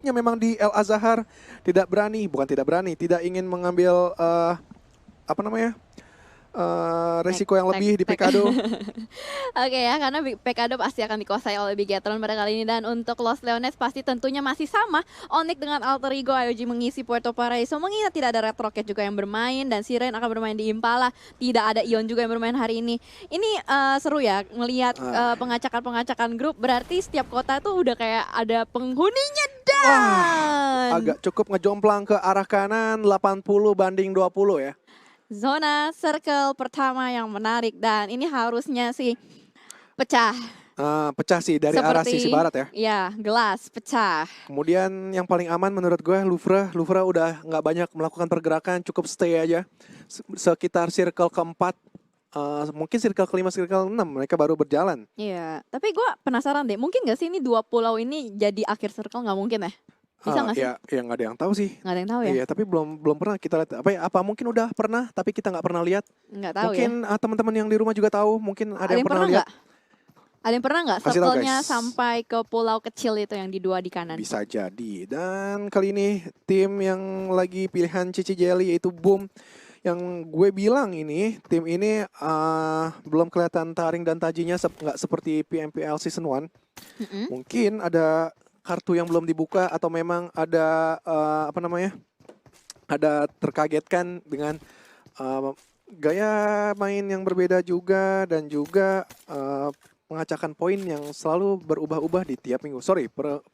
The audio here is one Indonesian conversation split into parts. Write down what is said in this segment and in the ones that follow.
nampaknya memang di El Azhar tidak ingin mengambil apa namanya resiko yang lebih di Pekado. Oke ya, karena Pekado pasti akan dikuasai oleh Bigetron pada kali ini. Dan untuk Los Leones pasti tentunya masih sama. Onyx dengan Alter Ego, IOG mengisi Puerto Paraiso. Mengingat tidak ada Red Rocket juga yang bermain. Dan Siren akan bermain di Impala. Tidak ada Ion juga yang bermain hari ini. Ini seru ya, melihat pengacakan-pengacakan grup. Berarti setiap kota tuh udah kayak ada penghuninya dan... agak cukup ngejomplang ke arah kanan 80-20 ya. Zona circle pertama yang menarik. Dan ini harusnya sih pecah. Pecah sih dari arah sisi barat ya. Ya, gelas pecah. Kemudian yang paling aman menurut gue Louvre udah nggak banyak melakukan pergerakan, cukup stay aja sekitar circle keempat, mungkin circle kelima, circle 6 mereka baru berjalan. Iya, tapi gue penasaran deh, mungkin nggak sih ini dua pulau ini jadi akhir circle? Nggak mungkin ya? Bisa nggak sih? Ya nggak ada yang tahu sih. Nggak ada yang tahu ya? Iya, tapi belum pernah kita lihat. Apa mungkin udah pernah tapi kita nggak pernah lihat. Nggak tahu mungkin, ya. Teman-teman yang di rumah juga tahu. Mungkin ada yang pernah lihat. Ada yang pernah nggak circle-nya sampai ke pulau kecil itu yang di dua di kanan? Bisa jadi. Dan kali ini tim yang lagi pilihan Cici Jelly yaitu Boom. Yang gue bilang ini tim ini belum kelihatan taring dan tajinya nggak seperti PMPL Season 1. Mungkin ada kartu yang belum dibuka atau memang ada ada terkagetkan dengan gaya main yang berbeda juga dan juga pengacakan poin yang selalu berubah-ubah di tiap minggu.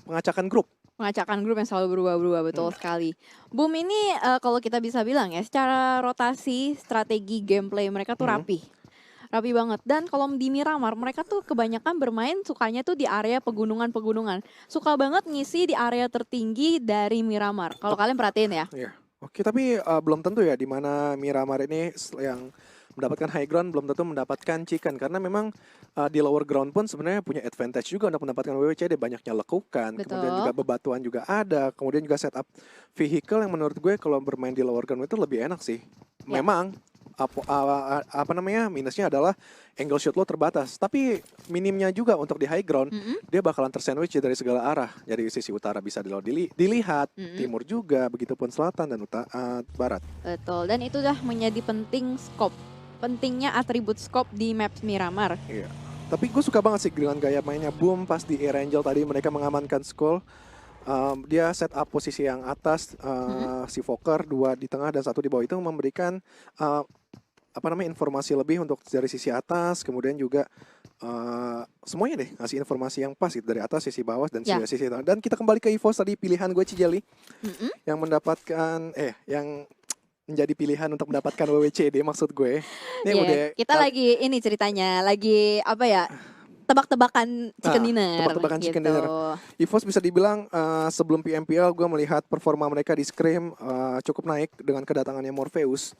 Pengacakan grup. Pengacakan grup yang selalu berubah-ubah, betul sekali. Boom ini kalau kita bisa bilang ya, secara rotasi, strategi, gameplay mereka tuh rapi banget. Dan kalau di Miramar, mereka tuh kebanyakan bermain sukanya tuh di area pegunungan-pegunungan. Suka banget ngisi di area tertinggi dari Miramar. Kalau kalian perhatiin ya. Iya. Oke, tapi belum tentu ya di mana Miramar ini yang mendapatkan high ground belum tentu mendapatkan chicken. Karena memang di lower ground pun sebenarnya punya advantage juga untuk mendapatkan WWCD. Banyaknya lekukan, kemudian juga bebatuan juga ada. Kemudian juga setup vehicle yang menurut gue kalau bermain di lower ground itu lebih enak sih. Ya. Memang minusnya adalah angle shot lo terbatas, tapi minimnya juga untuk di high ground dia bakalan tersandwich dari segala arah. Jadi sisi utara bisa dilihat, timur juga, begitupun selatan dan barat. Betul, dan itu udah menjadi pentingnya atribut scope di map Miramar. Iya, tapi gue suka banget sih dengan gaya mainnya Boom pas di Air Angel tadi mereka mengamankan Skull. Dia set up posisi yang atas, si Fokker 2 di tengah dan 1 di bawah itu memberikan informasi lebih untuk dari sisi atas, kemudian juga semuanya deh ngasih informasi yang pas gitu dari atas, sisi bawah dan sisi tengah. Dan kita kembali ke EVOS tadi pilihan gue Cijeli yang mendapatkan yang menjadi pilihan untuk mendapatkan WWCD maksud gue. Ini kita lagi ini ceritanya lagi apa ya? Tebak-tebakan chicken dinner. Tebak-tebakan chicken dinner. EVOS bisa dibilang sebelum PMPL gue melihat performa mereka di Scrim cukup naik dengan kedatangannya Morpheus.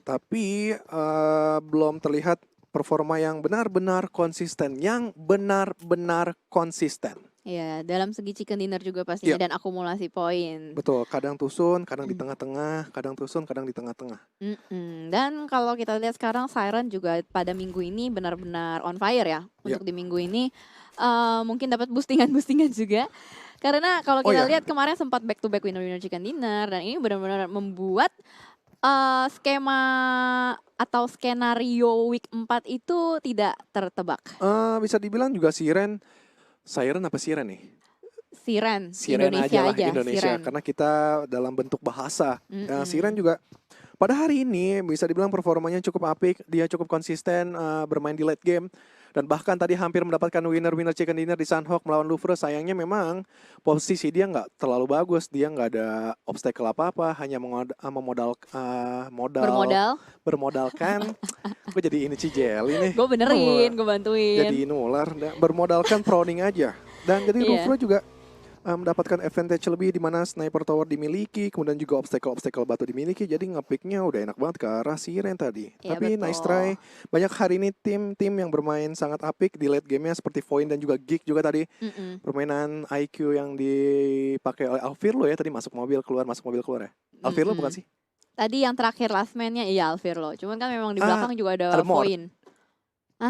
Tapi belum terlihat performa yang benar-benar konsisten. Iya, dalam segi chicken dinner juga pastinya dan akumulasi poin. Betul, kadang tusun, kadang di tengah-tengah, kadang tusun, kadang di tengah-tengah. Dan kalau kita lihat sekarang Siren juga pada minggu ini benar-benar on fire ya. Untuk di minggu ini mungkin dapat boostingan juga. Karena kalau kita lihat kemarin sempat back-to-back winner-winner chicken dinner dan ini benar-benar membuat skema atau skenario week 4 itu tidak tertebak. Bisa dibilang juga Siren apa Siren nih? Siren Indonesia aja. Siren. Karena kita dalam bentuk bahasa. Siren juga pada hari ini bisa dibilang performanya cukup apik. Dia cukup konsisten bermain di late game. Dan bahkan tadi hampir mendapatkan winner chicken dinner di Sunhawk melawan Louvre. Sayangnya memang posisi dia nggak terlalu bagus. Dia nggak ada obstacle apa-apa. Hanya bermodalkan. Gue jadi ini Cijeli nih. Gue benerin, gue bantuin. Jadi nular, bermodalkan proning aja. Dan jadi Louvre juga mendapatkan advantage lebih di mana sniper tower dimiliki, kemudian juga obstacle batu dimiliki. Jadi ngepicknya udah enak banget ke arah Siren tadi. Ya, tapi betul. Nice try. Banyak hari ini tim yang bermain sangat apik di late game-nya seperti Void dan juga Geek juga tadi. Permainan IQ yang dipakai oleh Alfirlo ya tadi masuk mobil keluar ya. Alfirlo bukan sih? Tadi yang terakhir last man-nya iya Alfirlo. Cuman kan memang di belakang juga ada Void.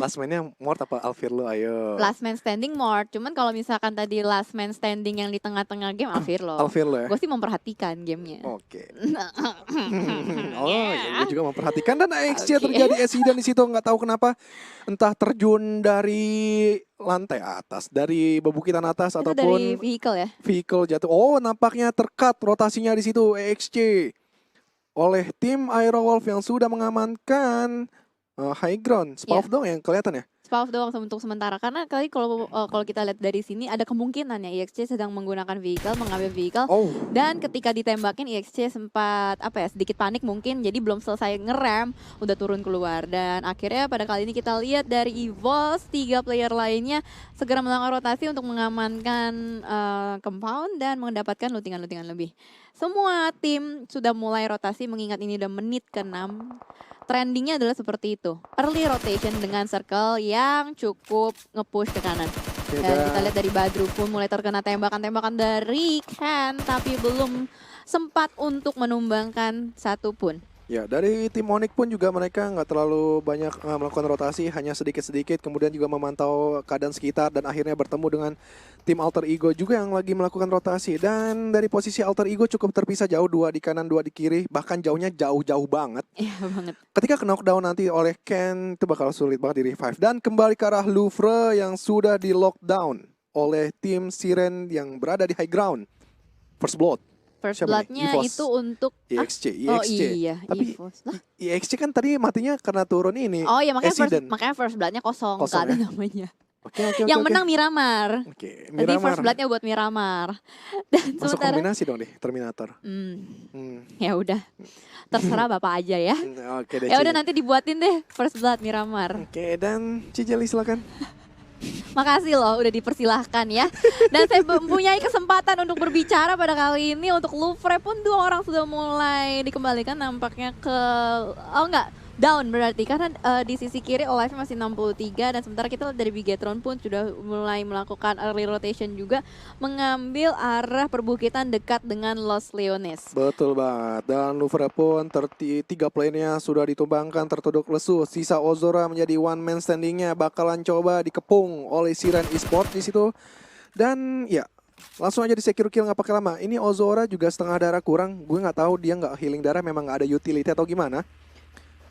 Last man-nya Mort apa Alfirlo? Ayo. Last man standing Mort. Cuman kalau misalkan tadi last man standing yang di tengah-tengah game Alfirlo. Alfirlo ya. Gue sih memperhatikan gamenya. Oke. Oh ya, gue juga memperhatikan dan AXC terjadi accident di situ, nggak tahu kenapa, entah terjun dari lantai atas, dari bebukitan atas Itu ataupun dari vehicle ya. vehicle jatuh. Oh, nampaknya terkat rotasinya di situ AXC oleh tim Aerowolf yang sudah mengamankan high ground. Spalf dong yang kelihatan ya. Spalf doang untuk sementara karena kali kalau kita lihat dari sini ada kemungkinan ya EXC sedang menggunakan vehicle, mengambil vehicle dan ketika ditembakin EXC sempat sedikit panik mungkin jadi belum selesai ngerem udah turun keluar dan akhirnya pada kali ini kita lihat dari EVOS 3 player lainnya segera melakukan rotasi untuk mengamankan compound dan mendapatkan lootingan-lootingan lebih. Semua tim sudah mulai rotasi mengingat ini udah menit ke-6. Trendingnya adalah seperti itu. Early rotation dengan circle yang cukup nge-push ke kanan. Dan kita lihat dari Badru pun mulai terkena tembakan-tembakan dari Ken. Tapi belum sempat untuk menumbangkan satu pun. Ya, dari tim Onyx pun juga mereka nggak terlalu banyak melakukan rotasi, hanya sedikit-sedikit, kemudian juga memantau keadaan sekitar dan akhirnya bertemu dengan tim Alter Ego juga yang lagi melakukan rotasi. Dan dari posisi Alter Ego cukup terpisah jauh, 2 di kanan, 2 di kiri, bahkan jauhnya jauh-jauh banget. Iya banget. Ketika ke knockdown nanti oleh Ken, itu bakal sulit banget di revive. Dan kembali ke arah Louvre yang sudah di lockdown oleh tim Siren yang berada di high ground. First blood. First blood-nya itu untuk EXC. Oh iya, tapi EXC kan tadi matinya karena turun ini. Oh iya, makanya first blood-nya kosong gak ada namanya. Yang menang Miramar. Jadi first blood-nya buat Miramar. Dan masuk kombinasi dong deh Terminator. Ya udah. Terserah Bapak aja ya. Ya udah nanti dibuatin deh first blood Miramar. Oke, dan Cijeli silakan. Makasih loh udah dipersilahkan ya. Dan saya mempunyai kesempatan untuk berbicara pada kali ini. Untuk Louvre pun 2 orang sudah mulai dikembalikan nampaknya ke down berarti karena di sisi kiri Olive masih 63 dan sementara kita lihat dari Bigetron pun sudah mulai melakukan early rotation juga mengambil arah perbukitan dekat dengan Los Leones. Betul banget. Dan Louvre pun 3 playernya sudah ditumbangkan tertuduk lesu. Sisa Ozora menjadi one man standingnya bakalan coba dikepung oleh Siren Esport di situ. Dan ya langsung aja di secure kill nggak pakai lama. Ini Ozora juga setengah darah kurang. Gue nggak tahu dia nggak healing darah memang nggak ada utility atau gimana.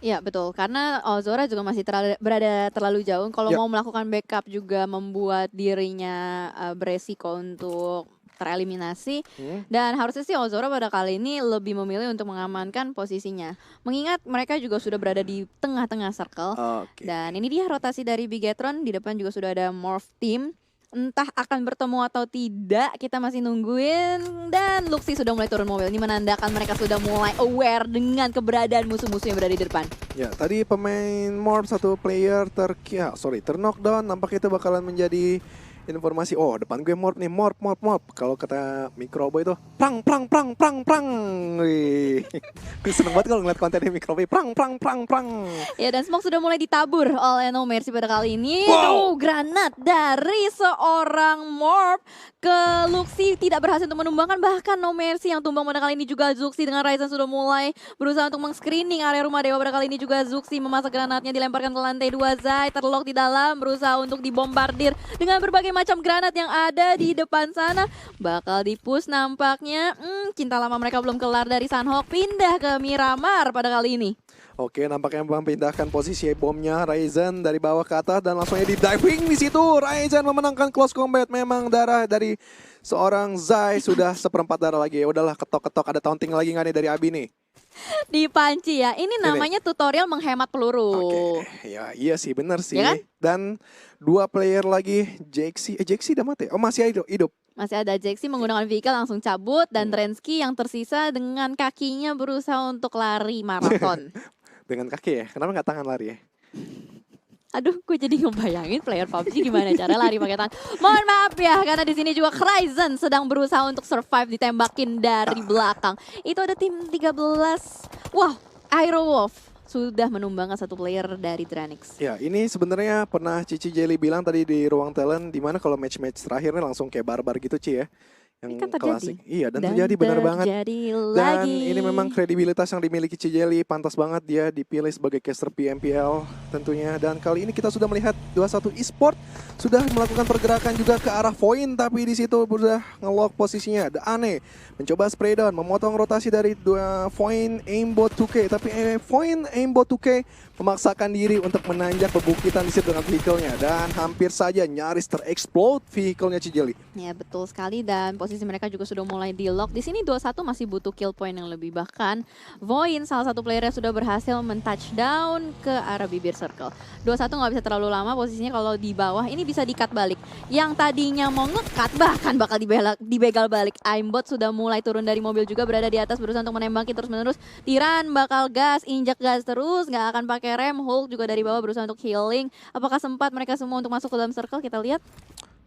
Iya betul, karena Ozora juga masih berada terlalu jauh. Kalau mau melakukan backup juga membuat dirinya beresiko untuk tereliminasi. Dan harusnya sih Ozora pada kali ini lebih memilih untuk mengamankan posisinya. Mengingat mereka juga sudah berada di tengah-tengah circle. Dan ini dia rotasi dari Bigetron, di depan juga sudah ada Morph Team. Entah akan bertemu atau tidak, kita masih nungguin. Dan Luxi sudah mulai turun mobil. Ini menandakan mereka sudah mulai aware dengan keberadaan musuh-musuh yang berada di depan. Ya, tadi pemain Morph satu player terknockdown. Nampaknya itu bakalan menjadi informasi. Oh, depan gue Morph nih, Morph. Kalau kata Microboy itu prang. Wih. Gue seneng banget kalau ngeliat kontennya Microboy prang. Ya, dan Smoke sudah mulai ditabur oleh No Mercy pada kali ini. Granat dari seorang Morph ke Luxi tidak berhasil untuk menumbangkan, bahkan No Mercy yang tumbang pada kali ini juga Zuxi dengan Ryzen sudah mulai berusaha untuk meng-screening area rumah dewa. Pada kali ini juga Zuxi memasak granatnya, dilemparkan ke lantai 2. Zai terlock di dalam, berusaha untuk dibombardir dengan berbagai macam granat yang ada di depan sana. Bakal di-push nampaknya. Cinta lama mereka belum kelar dari Sunhawk, pindah ke Miramar pada kali ini. Oke, nampaknya memindahkan posisi bomnya Ryzen dari bawah ke atas dan langsungnya di diving di situ. Ryzen memenangkan close combat. Memang darah dari seorang Zai sudah 1/4 darah lagi. Ya udahlah, ketok-ketok, ada taunting lagi nggak nih dari Abi nih? Dipanci ya. Ini namanya tutorial menghemat peluru. Ya iya sih, bener sih. Ya kan? Dan 2 player lagi, Jaxi udah mati. Oh, masih hidup. Masih ada Jaxi menggunakan vehicle langsung cabut dan Drensky yang tersisa dengan kakinya berusaha untuk lari maraton. Dengan kaki ya? Kenapa nggak tangan lari ya? Aduh, gue jadi ngebayangin player PUBG gimana cara lari pakai tangan. Mohon maaf ya, karena di sini juga Ryzen sedang berusaha untuk survive ditembakin dari belakang. Itu ada tim 13. Wah, Aerowolf sudah menumbangkan 1 player dari Dranix. Ya, ini sebenarnya pernah Cici Jelly bilang tadi di ruang talent, dimana kalau match-match terakhirnya langsung kayak barbar gitu, Ci ya. yang kan terjadi. klasik. Iya, dan terjadi benar banget. Dan lagi. ini memang kredibilitas yang dimiliki Cijelly, pantas banget dia dipilih sebagai caster PMPL tentunya. Dan kali ini kita sudah melihat 21 Esport sudah melakukan pergerakan juga ke arah Voin, tapi di situ sudah nge-lock posisinya. The Ane mencoba spray down, memotong rotasi dari Voin Aimbot 2K, tapi Voin Aimbot 2K memaksakan diri untuk menanjak bebukitan di situ dengan vehicle-nya dan hampir saja nyaris terexplode vehicle-nya Cijelly. Ya betul sekali, dan posisi mereka juga sudah mulai di lock. Di sini 21 masih butuh kill point yang lebih, bahkan Voin salah satu playernya sudah berhasil men-touchdown ke arah bibir circle. 21 nggak bisa terlalu lama posisinya, kalau di bawah ini bisa di-cut balik. Yang tadinya mau nge-cut bahkan bakal dibegal balik. Aimbot sudah mulai turun dari mobil juga, berada di atas berusaha untuk menembaki terus-menerus. Tiran bakal gas, injak gas terus, nggak akan pakai rem. Hulk juga dari bawah berusaha untuk healing. Apakah sempat mereka semua untuk masuk ke dalam circle? Kita lihat.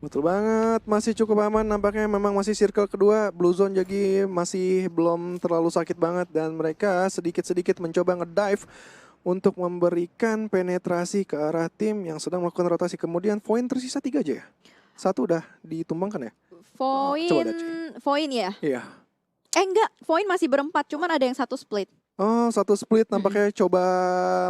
Betul banget, masih cukup aman nampaknya, memang masih circle kedua. Blue Zone jadi masih belum terlalu sakit banget dan mereka sedikit-sedikit mencoba ngedive untuk memberikan penetrasi ke arah tim yang sedang melakukan rotasi. Kemudian Voin tersisa 3 aja ya? Satu udah ditumbangkan ya? Voin ya? Iya. Enggak, Voin masih berempat, cuman ada yang satu split. Oh, satu split nampaknya coba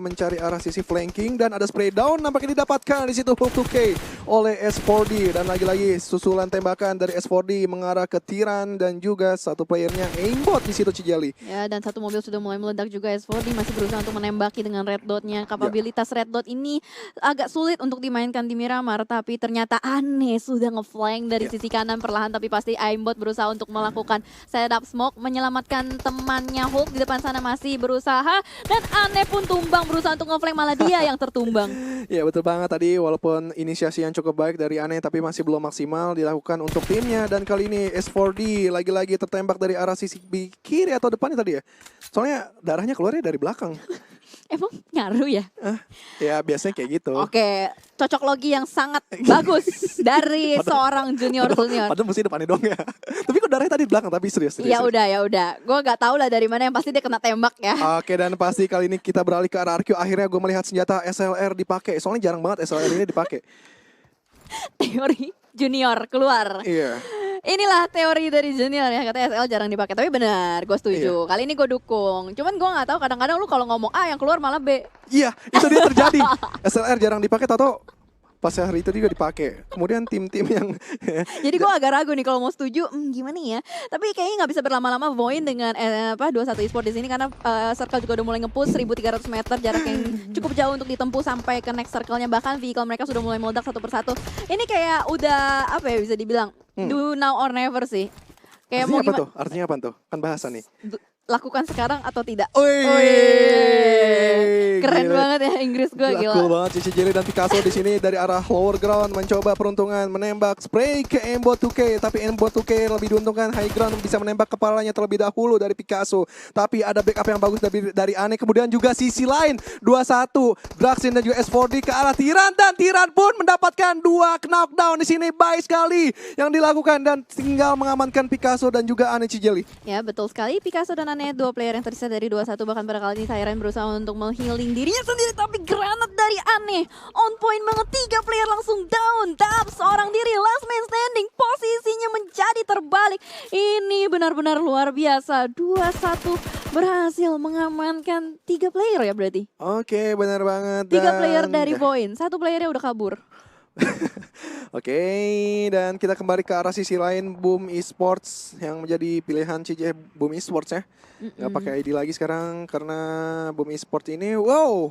mencari arah sisi flanking dan ada spray down nampaknya didapatkan di situ Hulk 2K oleh S4D, dan lagi-lagi susulan tembakan dari S4D mengarah ke Tiran dan juga satu playernya aimbot di situ Cijelly. Ya, dan satu mobil sudah mulai meledak juga. S4D masih berusaha untuk menembaki dengan red dotnya. Kapabilitas red dot ini agak sulit untuk dimainkan di Miramar, tapi ternyata Ane sudah ngeflank dari sisi kanan perlahan, tapi pasti aimbot berusaha untuk melakukan setup smoke, menyelamatkan temannya. Hulk di depan sana masih berusaha, dan Ane pun tumbang berusaha untuk ngeflank, malah dia yang tertumbang. Ya betul banget tadi, walaupun inisiasi yang cukup baik dari Ane tapi masih belum maksimal dilakukan untuk timnya. Dan kali ini S4D lagi-lagi tertembak dari arah sisi kiri atau depannya tadi ya. Soalnya darahnya keluarnya dari belakang. Emang ngaruh ya? Ya biasanya kayak gitu. Oke, cocok logi yang sangat bagus dari seorang junior. Padahal mesti depannya dong ya. Tapi kok darahnya tadi di belakang, tapi serius. Ya udah. Gue gak tahu lah dari mana, yang pasti dia kena tembak ya. Oke, dan pasti kali ini kita beralih ke arah RQ. Akhirnya gue melihat senjata SLR dipakai. Soalnya jarang banget SLR ini dipakai. Teori junior keluar. Iya. Inilah teori dari junior ya, katanya SL jarang dipakai. Tapi benar, gue setuju. Kali ini gue dukung. Cuman gue nggak tahu, kadang-kadang lu kalau ngomong A yang keluar malah B. Iya, itu dia terjadi. SLR jarang dipakai, atau pas hari itu juga dipakai. Kemudian tim-tim yang jadi gue agak ragu nih kalau mau setuju, gimana ya. Tapi kayaknya nggak bisa berlama-lama Voin dengan 21 Esport di sini, karena circle juga udah mulai nge-push 1300 meter, jarak yang cukup jauh untuk ditempuh sampai ke next circle-nya. Bahkan vehicle mereka sudah mulai meledak satu persatu. Ini kayak udah apa ya, bisa dibilang do now or never sih. Kayak artinya mau apa tuh? Artinya apa tuh? Kan bahasa nih. Lakukan sekarang atau tidak. Keren gila banget ya Inggris gue, gila. Cool banget Cijelly dan Picasso di sini dari arah lower ground mencoba peruntungan menembak spray ke Aimbot 2K, tapi Aimbot 2K lebih diuntungkan high ground, bisa menembak kepalanya terlebih dahulu dari Picasso. Tapi ada backup yang bagus dari Ane, kemudian juga sisi lain 21 Draxin dan juga S4D ke arah Tiran, dan Tiran pun mendapatkan 2 knockdown di sini. Baik sekali yang dilakukan dan tinggal mengamankan Picasso dan juga Ane Cijelly. Ya betul sekali, Picasso dan Ane, dua player yang tersisa dari 21. Bahkan pada kali ini Tyran berusaha untuk menghealing dirinya sendiri, tapi granat dari Ane on point banget. 3 player langsung down, Dab seorang diri, last man standing, posisinya menjadi terbalik. Ini benar-benar luar biasa. 21 berhasil mengamankan 3 player ya berarti. Oke, benar banget. 3 player dari Voin, 1 playernya udah kabur. Oke, dan kita kembali ke arah sisi lain, Boom Esports yang menjadi pilihan CJ Boom Esports ya. Nggak pakai ID lagi sekarang karena Boom Esports ini, wow,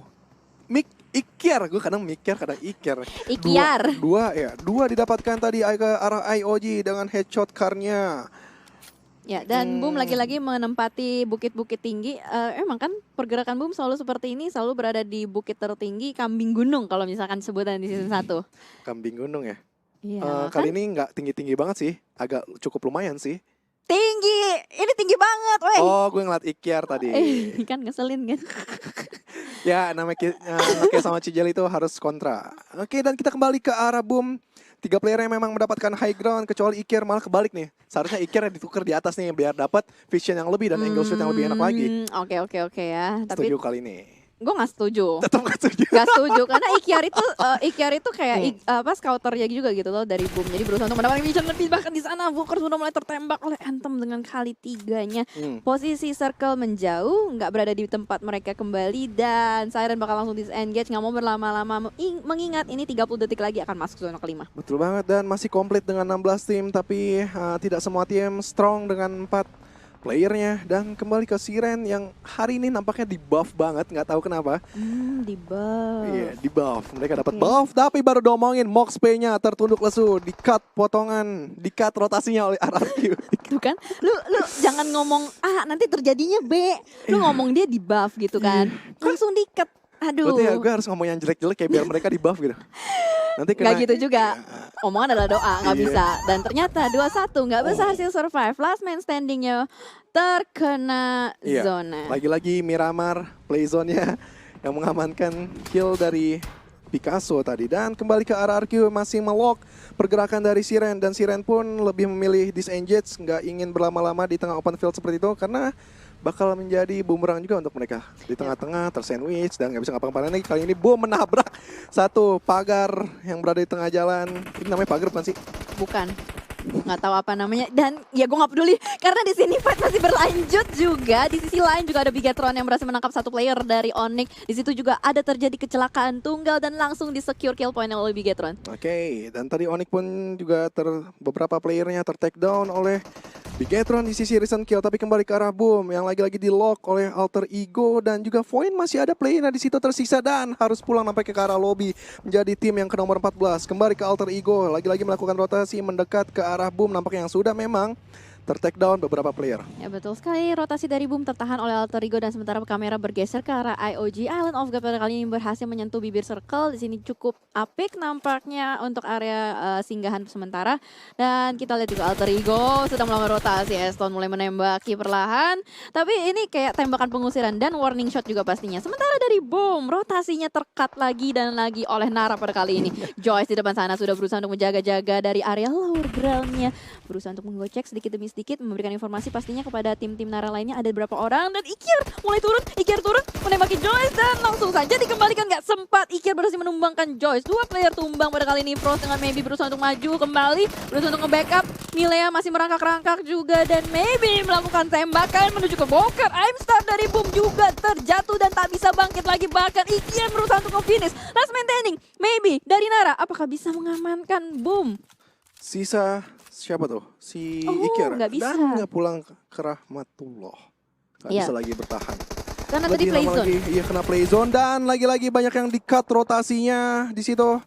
Ikiar, gue kadang mikir, kadang Ikiar. Ikiar. Dua didapatkan tadi ke arah IOG dengan headshot car-nya. Ya, dan Boom lagi-lagi menempati bukit-bukit tinggi. Emang kan pergerakan Boom selalu seperti ini, selalu berada di bukit tertinggi, kambing gunung kalau misalkan sebutan di season 1. Kambing gunung ya? Iya, kali ini nggak tinggi-tinggi banget sih, agak cukup lumayan sih. Tinggi, ini tinggi banget, weh. Oh, gue ngeliat Ikiar tadi. Kan ngeselin kan. Ya, namanya sama Cijelly itu harus kontra. Oke, dan kita kembali ke arah Boom. 3 player yang memang mendapatkan high ground, kecuali Ikiar malah kebalik nih. Seharusnya Ikiar yang ditukar di atas nih biar dapat vision yang lebih dan angle shoot yang lebih enak lagi. Oke ya. Setuju kali ini. gue nggak setuju. Tetap gak setuju. Gak setuju karena Ikiar itu kayak scouternya juga gitu loh dari Boom. Jadi berusaha untuk mendapatkan vision lebih, bahkan di sana Booker sudah mulai tertembak oleh Anthem dengan kali 3-nya. Posisi circle menjauh, nggak berada di tempat mereka kembali, dan Siren bakal langsung disengage, nggak mau berlama-lama mengingat ini 30 detik lagi akan masuk zona kelima. Betul banget, dan masih komplit dengan 16 tim, tapi tidak semua tim strong dengan 4 playernya. Dan kembali ke Siren yang hari ini nampaknya di buff banget, nggak tahu kenapa. Di buff. Iya, di buff. Mereka dapat buff, tapi baru diomongin Mox P-nya tertunduk lesu, di-cut potongan, di-cut rotasinya oleh RRQ. Tuh kan, lu jangan ngomong nanti terjadinya B, lu ngomong dia di buff gitu kan, langsung di-cut. Aduh. Berarti ya gue harus ngomong yang jelek-jelek kayak biar mereka di buff gitu. Nanti kena. Gak gitu juga. Omongan adalah doa, nggak bisa. Dan ternyata 2-1 nggak berhasil survive. Last man standingnya terkena zona. Lagi-lagi Miramar play zone-nya yang mengamankan kill dari Picasso tadi. Dan kembali ke RRQ masih melock pergerakan dari Siren. Dan Siren pun lebih memilih disengage, nggak ingin berlama-lama di tengah open field seperti itu. Karena bakal menjadi bumerang juga untuk mereka. Di tengah-tengah tersandwich dan nggak bisa ngapa-ngapain lagi. Kali ini Boom menabrak satu pagar yang berada di tengah jalan. Ini namanya pagar bukan sih? Bukan. Nggak tahu apa namanya, dan ya gue nggak peduli karena di sini fight masih berlanjut juga. Di sisi lain juga ada Bigetron yang berhasil menangkap satu player dari Onyx. Di situ juga ada terjadi kecelakaan tunggal dan langsung di secure kill point oleh Bigetron. Oke, dan tadi Onyx pun juga beberapa playernya take down oleh Bigetron di sisi recent kill, tapi kembali ke arah Boom yang lagi-lagi di lock oleh Alter Ego, dan juga Void masih ada playernya di situ tersisa dan harus pulang sampai ke arah lobby menjadi tim yang ke nomor 14. Kembali ke Alter Ego, lagi-lagi melakukan rotasi mendekat ke arah Boom, nampaknya yang sudah memang ter-take down beberapa player. Ya betul sekali, rotasi dari Boom tertahan oleh Alter Ego, dan sementara kamera bergeser ke arah IOG. Island of God pada kali ini berhasil menyentuh bibir circle. Di sini cukup apik nampaknya untuk area singgahan sementara. Dan kita lihat juga Alter Ego sudah melakukan rotasi. Eston mulai menembaki perlahan, tapi ini kayak tembakan pengusiran dan warning shot juga pastinya. Sementara dari Boom, rotasinya terkat lagi dan lagi oleh Nara pada kali ini. Joyce di depan sana sudah berusaha untuk menjaga-jaga dari area lower ground-nya, berusaha untuk menggocek sedikit demi sedikit, memberikan informasi pastinya kepada tim-tim Nara lainnya ada berapa orang. Dan Ikiar mulai turun, Ikiar turun menembaki Joyce dan langsung saja dikembalikan. Gak sempat, Ikiar berhasil menumbangkan Joyce. 2 player tumbang pada kali ini. Frost dengan Maybe berusaha untuk maju kembali, berusaha untuk nge-backup. Milea masih merangkak-rangkak juga, dan Maybe melakukan tembakan menuju ke Booker. I'm Start dari Boom juga terjatuh dan tak bisa bangkit lagi. Bahkan Ikiar berusaha untuk nge-finish. Last maintaining Maybe dari Nara, apakah bisa mengamankan Boom? Sisa siapa tuh? Si Ikiar. Nggak bisa. Dan nggak pulang ke Rahmatullah. Nggak bisa lagi bertahan. Karena tadi play zone. Iya, kena play zone, dan lagi-lagi banyak yang di-cut rotasinya di situ.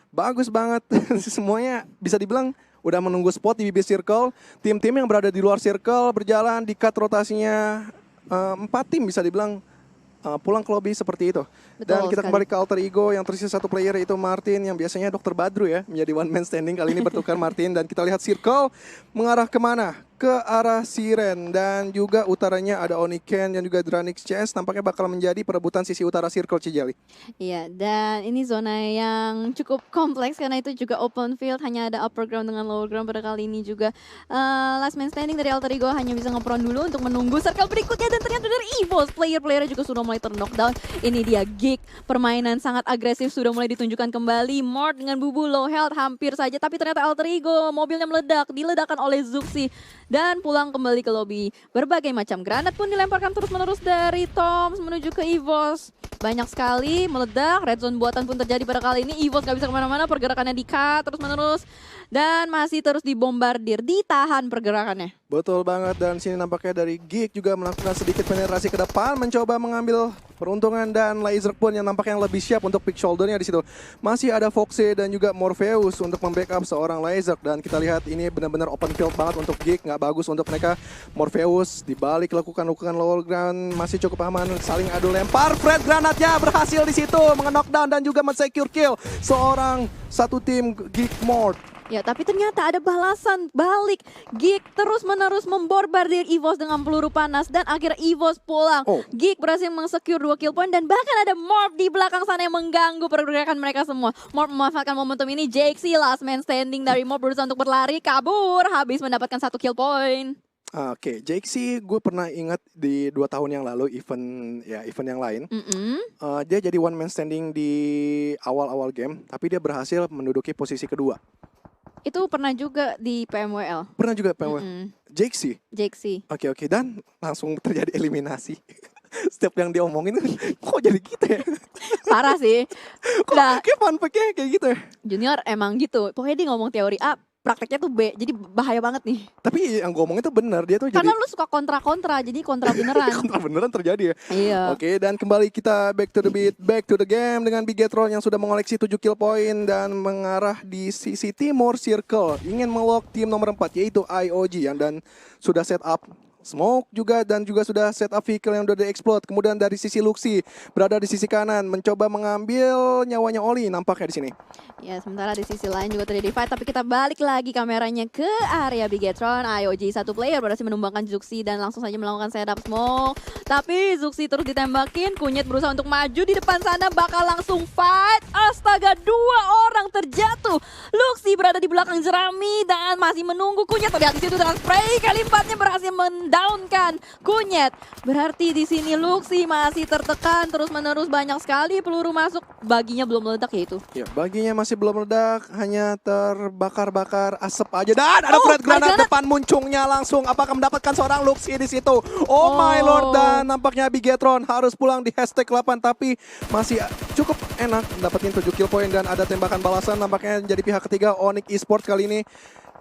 Bagus banget. Semuanya bisa dibilang udah menunggu spot di bibir circle. Tim-tim yang berada di luar circle berjalan, di-cut rotasinya. 4 tim bisa dibilang pulang ke lobby seperti itu. Betul Dan kita sekali. kembali ke Alter Ego yang tersisa satu player, yaitu Martin yang biasanya Dr. Badru ya, menjadi one man standing. Kali ini bertukar Martin, dan kita lihat circle mengarah kemana? Ke arah Siren, dan juga utaranya ada Oniken dan juga Dranix CS. Nampaknya bakal menjadi perebutan sisi utara circle Cijali. Iya, dan ini zona yang cukup kompleks karena itu juga open field, hanya ada upper ground dengan lower ground. Pada kali ini juga last man standing dari Alter Ego hanya bisa ngepron dulu untuk menunggu circle berikutnya, dan ternyata dari EVOS player-playernya juga sudah mulai ter-knockdown. Ini dia Geek, permainan sangat agresif sudah mulai ditunjukkan kembali. Mort dengan bubu low health hampir saja, tapi ternyata Alter Ego mobilnya meledak, diledakkan oleh Zuxi dan pulang kembali ke lobby. Berbagai macam granat pun dilemparkan terus-menerus dari Toms menuju ke EVOS. Banyak sekali meledak, red zone buatan pun terjadi pada kali ini. EVOS gak bisa kemana-mana, pergerakannya di-cut terus-menerus. Dan masih terus dibombardir, ditahan pergerakannya. Betul banget, dan sini nampaknya dari Geek juga melakukan sedikit penetrasi ke depan, mencoba mengambil peruntungan, dan Laser pun yang nampaknya yang lebih siap untuk pick shouldernya di situ. Masih ada Foxe dan juga Morpheus untuk membackup seorang Laser, dan kita lihat ini benar-benar open field banget untuk Geek, nggak bagus untuk mereka. Morpheus dibalik lakukan lower ground masih cukup aman, saling adu lempar. Fred granatnya berhasil di situ menge-knockdown dan juga men-secure kill seorang satu tim Geek Mort. Ya, tapi ternyata ada balasan balik. Geek terus-menerus membombardir EVOS dengan peluru panas, dan akhirnya EVOS pulang. Geek berhasil meng-secure 2 kill point, dan bahkan ada Morph di belakang sana yang mengganggu pergerakan mereka semua. Morph memanfaatkan momentum ini. Jake last man standing dari Morph berusaha untuk berlari, kabur, habis mendapatkan 1 kill point. Oke, Jake sih gue pernah ingat di 2 tahun yang lalu event yang lain. Dia jadi one man standing di awal-awal game, tapi dia berhasil menduduki posisi kedua. Itu pernah juga di PMWL. Pernah juga PMW. Jake sih. Oke, dan langsung terjadi eliminasi. Setiap yang diomongin kok jadi gitu ya? Parah sih. Kok kayak fun fact-nya kayak gitu ya? Junior emang gitu. Pokoknya dia ngomong teori A, prakteknya tuh B. Jadi bahaya banget nih. Tapi yang gue omongin tuh benar, dia tuh Karena jadi lu suka kontra-kontra, jadi kontra beneran. kontra beneran terjadi ya. Iya. Oke, dan kembali kita back to the beat, back to the game dengan Bigetron yang sudah mengoleksi 7 kill point dan mengarah di sisi timur circle. Ingin melock tim nomor 4 yaitu IOG dan sudah set up smoke juga dan juga sudah set up vehicle yang sudah di-explode. Kemudian dari sisi Luxi berada di sisi kanan mencoba mengambil nyawanya Oli nampaknya di sini. Ya, sementara di sisi lain juga terjadi fight, tapi kita balik lagi kameranya ke area Bigetron. IOG satu player berhasil menumbangkan Zuxi dan langsung saja melakukan setup smoke. Tapi Zuxi terus ditembakin, Kunyit berusaha untuk maju di depan sana, bakal langsung fight. Astaga, 2 orang terjatuh. Luxi berada di belakang jerami dan masih menunggu Kunyit. Lihat di situ dengan spray kali 4-nya berhasil mendownkan Kunyit. Berarti di sini Luxi masih tertekan terus-menerus, banyak sekali peluru masuk. Baginya belum meledak ya itu. Ya, baginya masih belum meledak, hanya terbakar-bakar asap aja. Dan ada Fred Granat depan muncungnya langsung. Apakah mendapatkan seorang Luxi di situ? Oh my lord, dan nampaknya Bigetron harus pulang di hashtag 8, tapi masih cukup enak dapetin 7 kill point dan ada tembakan balasan. Nampaknya jadi pihak ketiga Onyx Esports kali ini.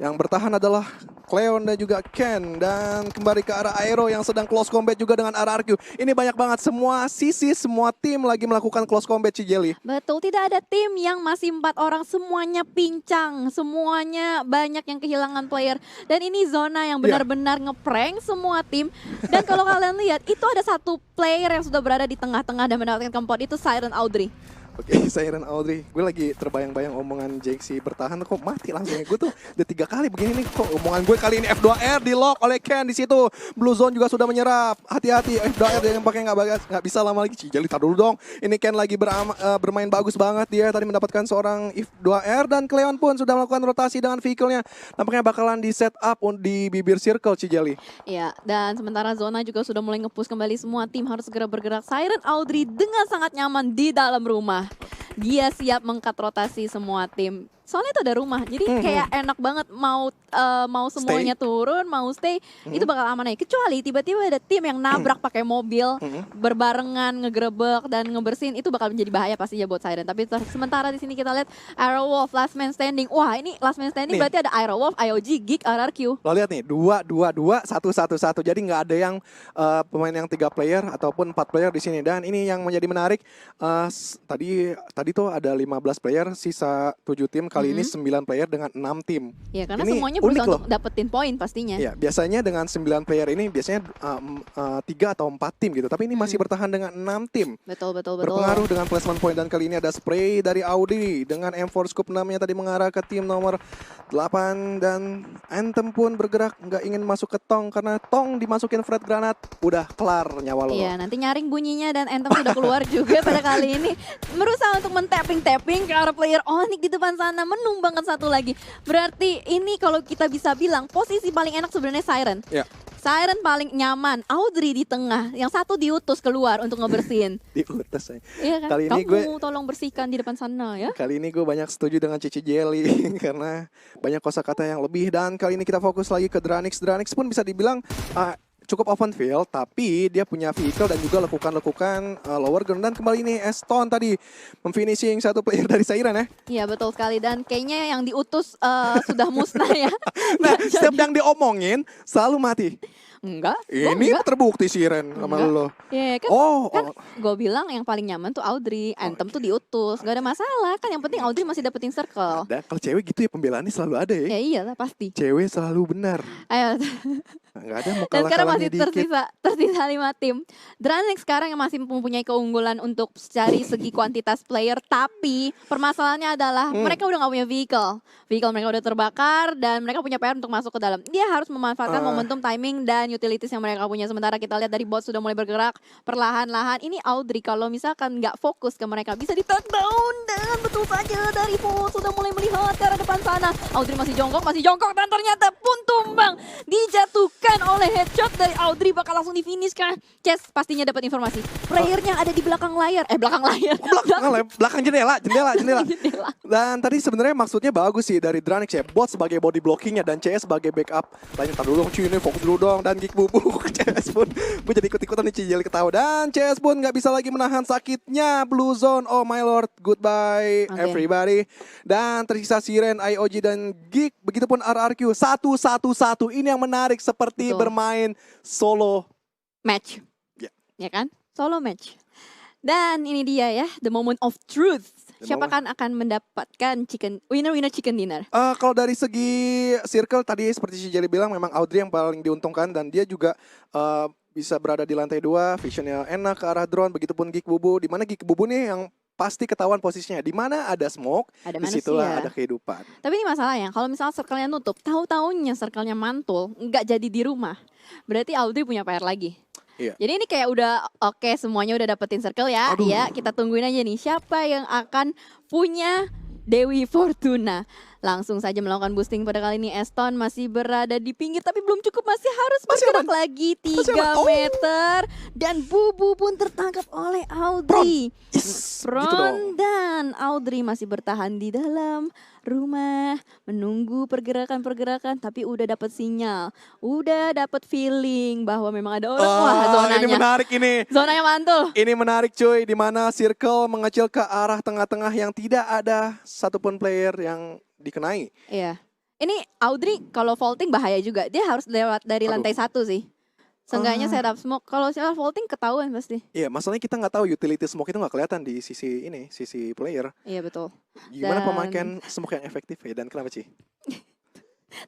Yang bertahan adalah Cleon dan juga Ken. Dan kembali ke arah Aero yang sedang close combat juga dengan RRQ. Ini banyak banget, semua sisi, semua tim lagi melakukan close combat, Cijelly. Betul, tidak ada tim yang masih 4 orang, semuanya pincang. Semuanya banyak yang kehilangan player. Dan ini zona yang benar-benar ngeprank semua tim. Dan kalau kalian lihat, itu ada satu player yang sudah berada di tengah-tengah dan mendapatkan kempot, itu Siren Audrey. Oke, Siren Audrey. Gue lagi terbayang-bayang omongan Jake sih bertahan kok mati langsung ya. Gue tuh udah 3 kali begini nih kok omongan gue kali ini. F2R di lock oleh Ken di situ. Blue Zone juga sudah menyerap. Hati-hati, F2R yang pakai nggak bisa lama lagi. Cijelly tar dulu dong. Ini Ken lagi bermain bagus banget dia. Tadi mendapatkan seorang F2R dan Cleon pun sudah melakukan rotasi dengan vehicle-nya. Nampaknya bakalan di set up di bibir circle, Cijelly. Iya, dan sementara zona juga sudah mulai nge-push kembali, semua tim harus segera bergerak. Siren Audrey dengan sangat nyaman di dalam rumah. Dia siap meng-cut rotasi semua tim. Soalnya itu ada rumah, jadi kayak enak banget mau semuanya turun, mau stay, itu bakal aman aja. Kecuali tiba-tiba ada tim yang nabrak pakai mobil, berbarengan ngegerebek dan ngebersihin, itu bakal menjadi bahaya pastinya buat Siren. Tapi sementara di sini kita lihat Aerowolf last man standing. Wah, ini last man standing nih. Berarti ada Aerowolf, IOG, Geek, RRQ. Lo lihat nih, 2-2-2, 1-1-1. Jadi nggak ada yang pemain yang 3 player ataupun 4 player di sini. Dan ini yang menjadi menarik. Tadi tuh ada 15 player, sisa 7 tim. Kali ini 9 player dengan 6 tim. Ya, karena ini semuanya berusaha untuk dapetin poin pastinya. Ya, biasanya dengan 9 player ini biasanya 3 atau 4 tim gitu. Tapi ini masih bertahan dengan 6 tim. Betul. Berpengaruh dengan placement point dan kali ini ada spray dari Audi dengan M4 scope 6-nya tadi mengarah ke tim nomor 8 dan Anthem pun bergerak nggak ingin masuk ke Tong karena Tong dimasukin Fred Granat udah kelar nyawa lo. Iya, nanti nyaring bunyinya dan Anthem sudah keluar juga pada kali ini. Berusaha untuk men-tapping ke arah player Onyx di depan sana, menumbangkan satu lagi. Berarti ini kalau kita bisa bilang posisi paling enak sebenarnya Siren. Ya. Siren paling nyaman, Audrey di tengah, yang satu diutus keluar untuk ngebersihin. Diutus ya. Iya kan? Kali ini Kamu tolong bersihkan di depan sana ya. Kali ini gue banyak setuju dengan Cici Jelly karena banyak kosakata yang lebih dan kali ini kita fokus lagi ke Dranix. Dranix pun bisa dibilang cukup open field, tapi dia punya vehicle dan juga lekukan lower ground. Dan kembali ini Eston tadi memfinishing satu player dari Siren ya. Iya, betul sekali, dan kayaknya yang diutus sudah musnah ya. Nah, setiap yang diomongin selalu mati. Enggak. Ini terbukti Siren sama lo. Iya kan, kan gue bilang yang paling nyaman tuh Audrey, Anthem tuh diutus, gak ada masalah kan, yang penting Audrey masih dapetin circle. Ada, kalau cewek gitu ya pembelaannya selalu ada ya. Ya iyalah pasti. Cewek selalu benar. Ayo. Nggak ada mau Dan sekarang kalah-kalahnya masih dikit. tersisa 5 tim. Dranix sekarang yang masih mempunyai keunggulan untuk cari segi kuantitas player, tapi permasalahannya adalah mereka udah gak punya vehicle. Vehicle mereka udah terbakar dan mereka punya PR untuk masuk ke dalam. Dia harus memanfaatkan momentum, timing, dan utilities yang mereka punya. Sementara kita lihat dari bot sudah mulai bergerak perlahan-lahan. Ini Audrey kalau misalkan nggak fokus ke mereka bisa di takedown, dan betul saja dari bot sudah mulai melihat ke arah depan sana. Audrey masih jongkok dan ternyata pun tumbang, dijatuhkan oleh headshot dari Audrey, bakal langsung di finish kan. Chess pastinya dapat informasi. Playernya ada di belakang layar, belakang jendela. Dan tadi sebenarnya maksudnya bagus sih dari Dranix ya. Bot sebagai body blockingnya dan CS sebagai backup. Tanya ntar dulu dong cuy, ini fokus dulu dong. Dan Geek Bubu CS pun gue jadi ikut-ikutan nih Cijel ketawa. Dan CS pun nggak bisa lagi menahan sakitnya. Blue Zone, oh my lord, goodbye everybody. Dan tersisa Siren, IOG dan Geek. Begitupun RRQ 1-1-1. Ini yang menarik seperti bermain solo match. Ya kan? Solo match. Dan ini dia ya, the moment of truth. Siapa kan akan mendapatkan winner chicken dinner? Kalau dari segi circle tadi seperti si Jelly bilang memang Audrey yang paling diuntungkan dan dia juga bisa berada di lantai 2, visionnya enak ke arah drone, begitupun Geek Bubu. Di mana Geek Bubu nih yang pasti ketahuan posisinya. Di mana ada smoke, disitulah ada kehidupan. Tapi ini masalahnya, kalau misalnya circle-nya nutup, tahu-tahunya circle-nya mantul, nggak jadi di rumah. Berarti Audrey punya PR lagi. Iya. Jadi ini kayak udah oke, semuanya udah dapetin circle ya. Iya, kita tungguin aja nih siapa yang akan punya Dewi Fortuna. Langsung saja melakukan boosting pada kali ini. Eston masih berada di pinggir tapi belum cukup, masih harus bergerak lagi 3 meter. Dan Bubu pun tertangkap oleh Audrey. Pron dan Audrey masih bertahan di dalam rumah menunggu pergerakan tapi udah dapat sinyal, udah dapat feeling bahwa memang ada orang. Wah, zonanya. Ini menarik ini. Zonanya mantul. Ini menarik cuy, di mana circle mengecil ke arah tengah-tengah yang tidak ada satupun player yang dikenai. Iya. Ini Audrey kalau vaulting bahaya juga. Dia harus lewat dari lantai 1 sih. Seenggaknya setup smoke. Kalau secara vaulting ketahuan pasti. Iya, masalahnya kita nggak tahu utility smoke itu nggak kelihatan di sisi player. Iya betul. Gimana pemakaian smoke yang efektif ya, dan kenapa sih?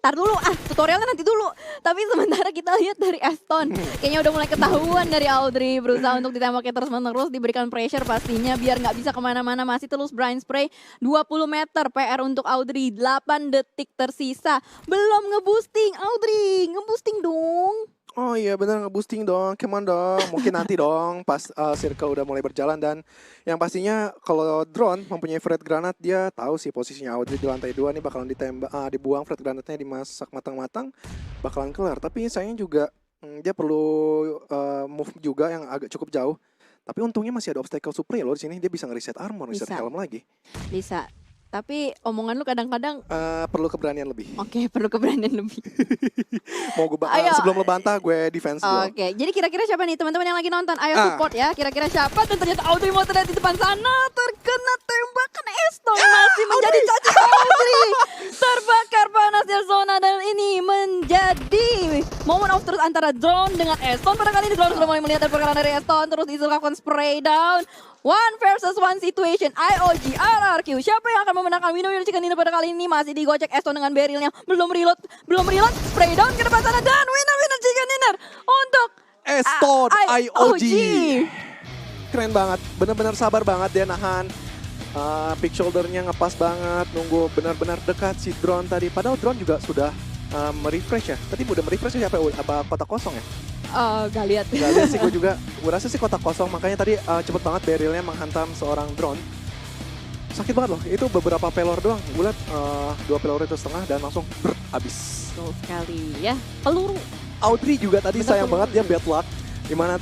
Tar dulu, tutorialnya nanti dulu. Tapi sementara kita lihat dari Eston, kayaknya udah mulai ketahuan dari Audrey. Berusaha untuk ditembaknya terus-menerus, diberikan pressure pastinya biar nggak bisa kemana-mana. Masih terus brain spray, 20 meter PR untuk Audrey, 8 detik tersisa. Belum ngeboosting, Audrey, ngeboosting dong. Oh iya bener, nge-boosting dong, come on dong. Mungkin nanti dong pas circle udah mulai berjalan. Dan yang pastinya kalau drone mempunyai frag granat, dia tahu sih posisinya Audrey di lantai 2 nih bakalan dibuang frag granatnya, dimasak matang-matang, bakalan kelar. Tapi sayangnya juga dia perlu move juga yang agak cukup jauh. Tapi untungnya masih ada obstacle supply loh di sini, dia bisa nge-reset armor, reset helm lagi. Bisa. Tapi omongan lu kadang-kadang perlu keberanian lebih. Oke, perlu keberanian lebih. Mau gue sebelum lo bantah, gue defense dulu. Oke, jadi kira-kira siapa nih teman-teman yang lagi nonton? Ayo support ya, kira-kira siapa? Dan ternyata Audrey mau terlihat di depan sana, terkena tembakan Eston, masih menjadi cacing Audrey. Terbakar panasnya zona dan ini menjadi moment of truth antara drone dengan Eston. Pada kali ini drone sudah mulai melihat pergerakan dari Eston, terus dilakukan spray down. 1 versus 1 situation, IOG, RRQ. Siapa yang akan memenangkan winner chicken dinner pada kali ini? Masih digocek Eston dengan barrelnya. Belum reload, spray down ke depan sana. Dan winner chicken dinner untuk Eston, IOG. Keren banget, bener-bener sabar banget dia nahan. Pick shouldernya ngepas banget, nunggu benar-benar dekat si drone tadi. Padahal drone juga sudah merefresh ya. Tadi udah merefresh siapa ya? Apa kotak kosong ya? Gak lihat sih gue juga. Gue rasa sih kotak kosong, makanya tadi cepet banget barrelnya menghantam seorang drone. Sakit banget loh, itu beberapa pelor doang. Gue liat 2 pelor itu setengah dan langsung habis. Betul sekali ya, peluru. Audrey juga tadi sayang banget dia bad luck. Dimana